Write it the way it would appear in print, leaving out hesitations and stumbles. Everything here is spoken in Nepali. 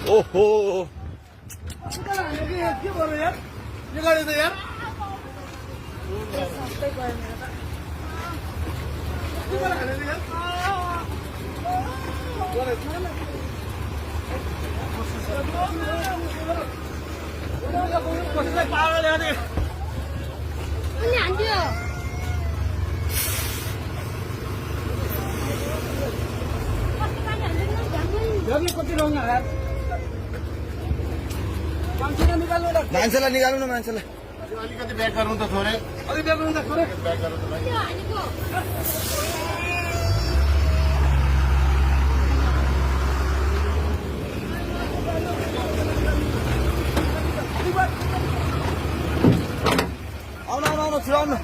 오호. 언니 안 돼요. 여기 꽃피롱 나가. मान्छेलाई निकाल्नु न मान्छेलाई अलिकति ब्याक गर्नु त थोरै अरे बेगुन दा करे. ब्याक गर्नु त भाइ 아니고. आउनु आउनु आउनु छिराउनु